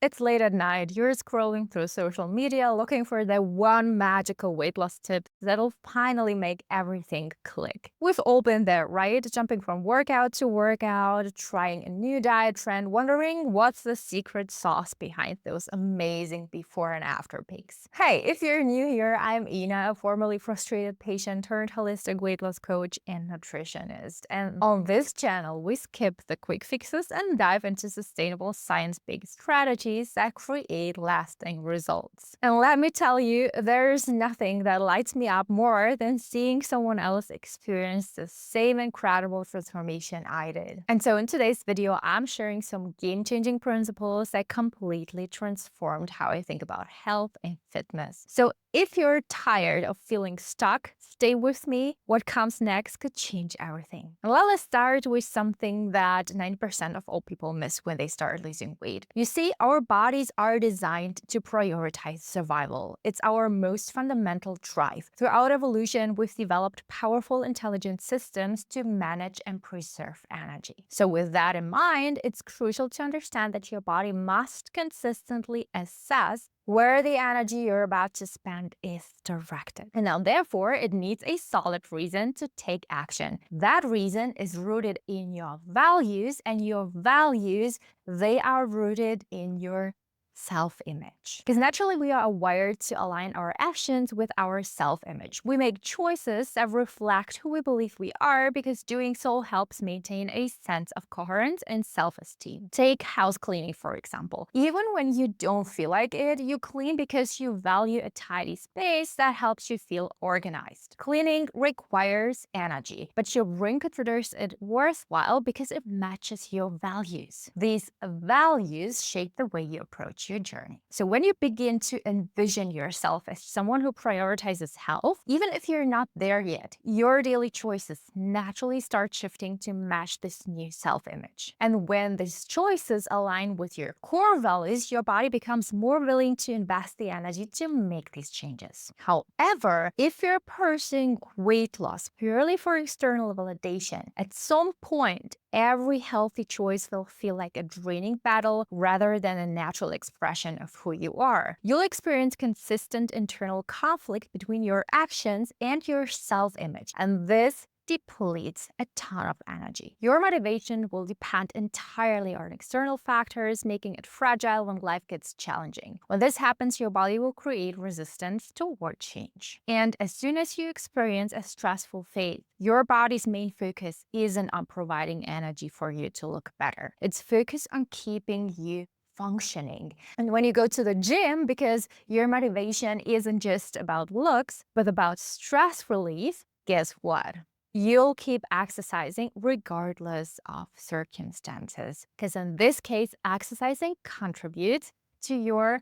It's late at night, you're scrolling through social media looking for the one magical weight loss tip that'll finally make everything click. We've all been there, right? Jumping from workout to workout, trying a new diet trend, wondering what's the secret sauce behind those amazing before and after pics. Hey, if you're new here, I'm Ina, a formerly frustrated patient turned holistic weight loss coach and nutritionist. And on this channel, we skip the quick fixes and dive into sustainable science-based strategies that create lasting results. And let me tell you, there's nothing that lights me up more than seeing someone else experience the same incredible transformation I did. And so in today's video, I'm sharing some game-changing principles that completely transformed how I think about health and fitness. So if you're tired of feeling stuck, stay with me. What comes next could change everything. Well, let's start with something that 90% of all people miss when they start losing weight. You see, our bodies are designed to prioritize survival. It's our most fundamental drive. Throughout evolution, we've developed powerful intelligent systems to manage and preserve energy. So with that in mind, it's crucial to understand that your body must consistently assess where the energy you're about to spend is directed. And now, therefore, it needs a solid reason to take action. That reason is rooted in your values, and your values, they are rooted in your self-image. Because naturally, we are wired to align our actions with our self-image. We make choices that reflect who we believe we are because doing so helps maintain a sense of coherence and self-esteem. Take house cleaning, for example. Even when you don't feel like it, you clean because you value a tidy space that helps you feel organized. Cleaning requires energy, but your brain considers it worthwhile because it matches your values. These values shape the way you approach your journey. So when you begin to envision yourself as someone who prioritizes health, even if you're not there yet, your daily choices naturally start shifting to match this new self-image. And when these choices align with your core values, your body becomes more willing to invest the energy to make these changes. However, if you're pursuing weight loss purely for external validation, at some point, every healthy choice will feel like a draining battle rather than a natural expression of who you are. You'll experience consistent internal conflict between your actions and your self-image, and this depletes a ton of energy. Your motivation will depend entirely on external factors, making it fragile when life gets challenging. When this happens, your body will create resistance toward change. And as soon as you experience a stressful phase, your body's main focus isn't on providing energy for you to look better. It's focused on keeping you functioning. And when you go to the gym, because your motivation isn't just about looks, but about stress relief, guess what? You'll keep exercising regardless of circumstances, because in this case, exercising contributes to your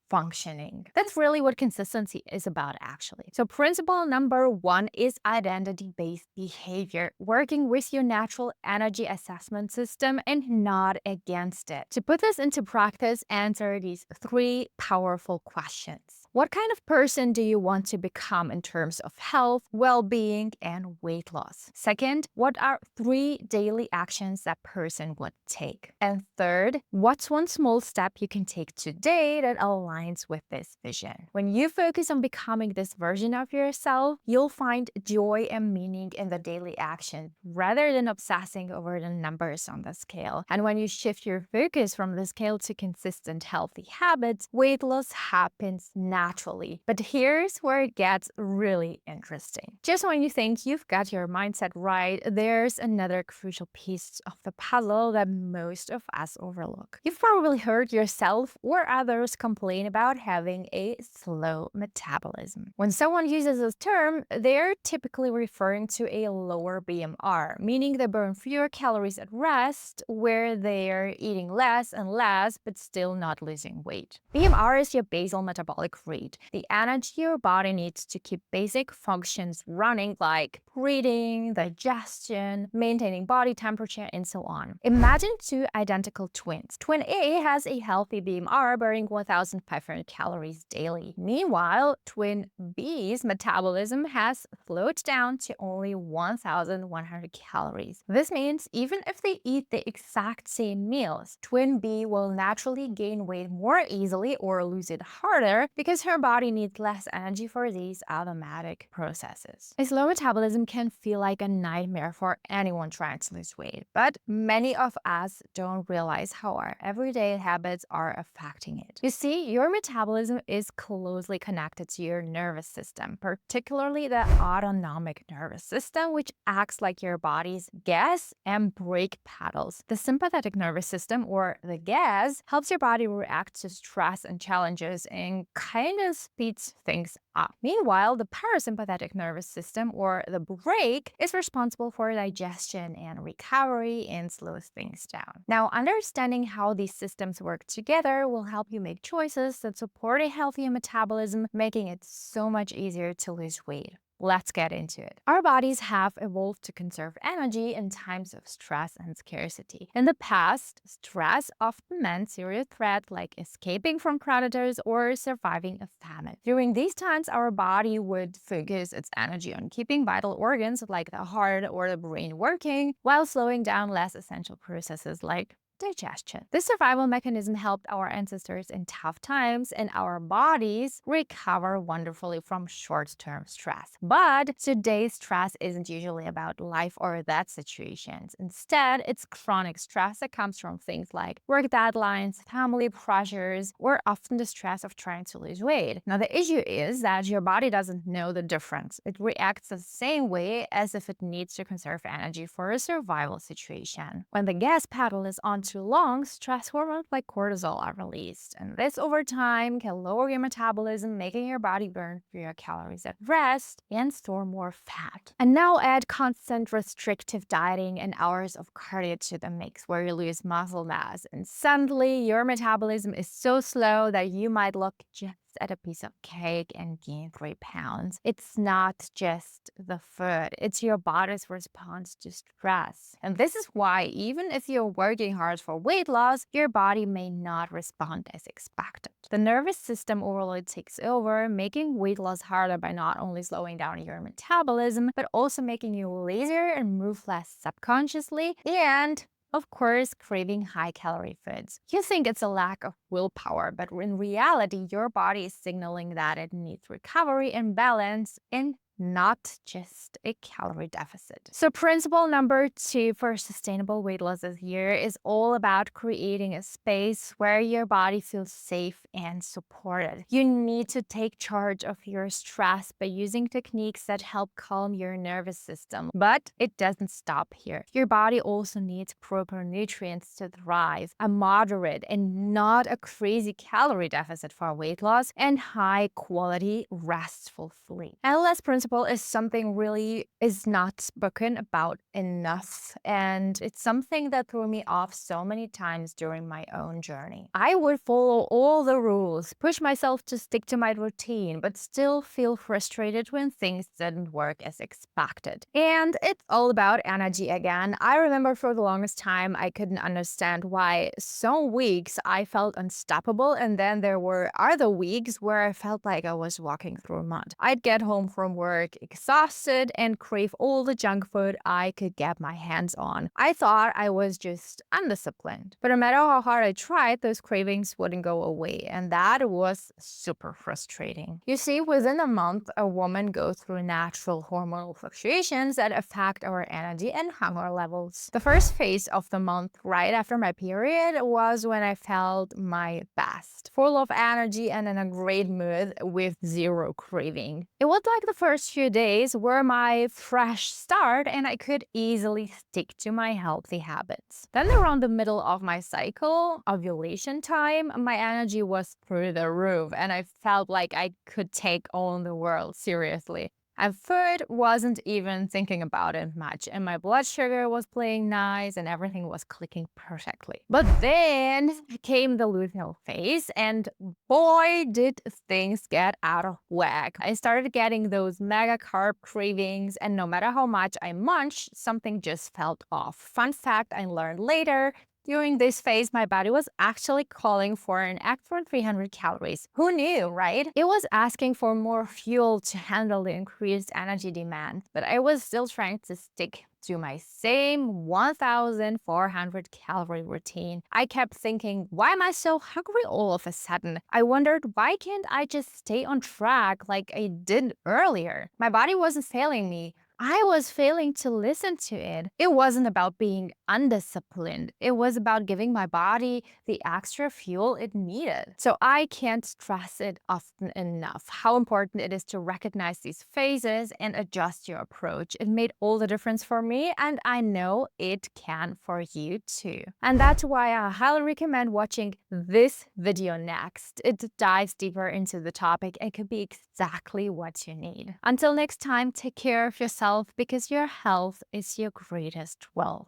functioning. That's really what consistency is about, actually. So principle number one is identity-based behavior, working with your natural energy assessment system and not against it. To put this into practice, answer these three powerful questions. What kind of person do you want to become in terms of health, well-being, and weight loss? Second, what are three daily actions that person would take? And third, what's one small step you can take today that aligns with this vision? When you focus on becoming this version of yourself, you'll find joy and meaning in the daily action rather than obsessing over the numbers on the scale. And when you shift your focus from the scale to consistent healthy habits, weight loss happens naturally. But here's where it gets really interesting. Just when you think you've got your mindset right, there's another crucial piece of the puzzle that most of us overlook. You've probably heard yourself or others complain about having a slow metabolism. When someone uses this term, they're typically referring to a lower BMR, meaning they burn fewer calories at rest, where they're eating less and less, but still not losing weight. BMR is your basal metabolic rate, excrete, the energy your body needs to keep basic functions running like breathing, digestion, maintaining body temperature, and so on. Imagine two identical twins. Twin A has a healthy BMR burning 1,500 calories daily. Meanwhile, twin B's metabolism has slowed down to only 1,100 calories. This means even if they eat the exact same meals, twin B will naturally gain weight more easily or lose it harder because her body needs less energy for these automatic processes. A slow metabolism can feel like a nightmare for anyone trying to lose weight, but many of us don't realize how our everyday habits are affecting it. You see, your metabolism is closely connected to your nervous system, particularly the autonomic nervous system, which acts like your body's gas and brake pedals. The sympathetic nervous system, or the gas, helps your body react to stress and challenges and kind of speeds things up. Meanwhile, the parasympathetic nervous system, or the brake, is responsible for digestion and recovery and slows things down. Now, understanding how these systems work together will help you make choices that support a healthier metabolism, making it so much easier to lose weight. Let's get into it. Our bodies have evolved to conserve energy in times of stress and scarcity. In the past, stress often meant serious threats like escaping from predators or surviving a famine. During these times, our body would focus its energy on keeping vital organs like the heart or the brain working, while slowing down less essential processes like digestion. This survival mechanism helped our ancestors in tough times, and our bodies recover wonderfully from short-term stress. But today's stress isn't usually about life or death situations. Instead, it's chronic stress that comes from things like work deadlines, family pressures, or often the stress of trying to lose weight. Now, the issue is that your body doesn't know the difference. It reacts the same way as if it needs to conserve energy for a survival situation. When the gas pedal is on too long, stress hormones like cortisol are released, and this over time can lower your metabolism, making your body burn fewer calories at rest and store more fat. And now add constant restrictive dieting and hours of cardio to the mix, where you lose muscle mass, and suddenly your metabolism is so slow that you might look just at a piece of cake and gain 3 pounds. It's not just the food, it's your body's response to stress. And this is why, even if you're working hard for weight loss, your body may not respond as expected. The nervous system overload takes over, making weight loss harder by not only slowing down your metabolism, but also making you lazier and move less subconsciously, and of course, craving high-calorie foods. You think it's a lack of willpower, but in reality, your body is signaling that it needs recovery and balance, and not just a calorie deficit. So principle number 2 for sustainable weight loss this year is all about creating a space where your body feels safe and supported. You need to take charge of your stress by using techniques that help calm your nervous system. But it doesn't stop here. Your body also needs proper nutrients to thrive, a moderate and not a crazy calorie deficit for weight loss, and high quality restful sleep. And last principle is something really is not spoken about enough, and it's something that threw me off so many times during my own journey. I would follow all the rules, push myself to stick to my routine, but still feel frustrated when things didn't work as expected. And it's all about energy again. I remember for the longest time I couldn't understand why some weeks I felt unstoppable, and then there were other weeks where I felt like I was walking through mud. I'd get home from work exhausted and crave all the junk food I could get my hands on. I thought I was just undisciplined. But no matter how hard I tried, those cravings wouldn't go away, and that was super frustrating. You see, within a month, a woman goes through natural hormonal fluctuations that affect our energy and hunger levels. The first phase of the month, right after my period, was when I felt my best, full of energy and in a great mood with zero craving. It was like the first few days were my fresh start, and I could easily stick to my healthy habits. Then around the middle of my cycle, ovulation time, my energy was through the roof, and I felt like I could take on the world seriously. And food wasn't even thinking about it much, and my blood sugar was playing nice, and everything was clicking perfectly. But then came the luteal phase, and boy, did things get out of whack. I started getting those mega carb cravings, and no matter how much I munched, something just felt off. Fun fact I learned later, during this phase, my body was actually calling for an extra 300 calories. Who knew, right? It was asking for more fuel to handle the increased energy demand, but I was still trying to stick to my same 1,400 calorie routine. I kept thinking, why am I so hungry all of a sudden? I wondered, why can't I just stay on track like I did earlier? My body wasn't failing me. I was failing to listen to it. It wasn't about being undisciplined. It was about giving my body the extra fuel it needed. So I can't stress it often enough how important it is to recognize these phases and adjust your approach. It made all the difference for me, and I know it can for you too. And that's why I highly recommend watching this video next. It dives deeper into the topic and could be exactly what you need. Until next time, take care of yourself because your health is your greatest wealth.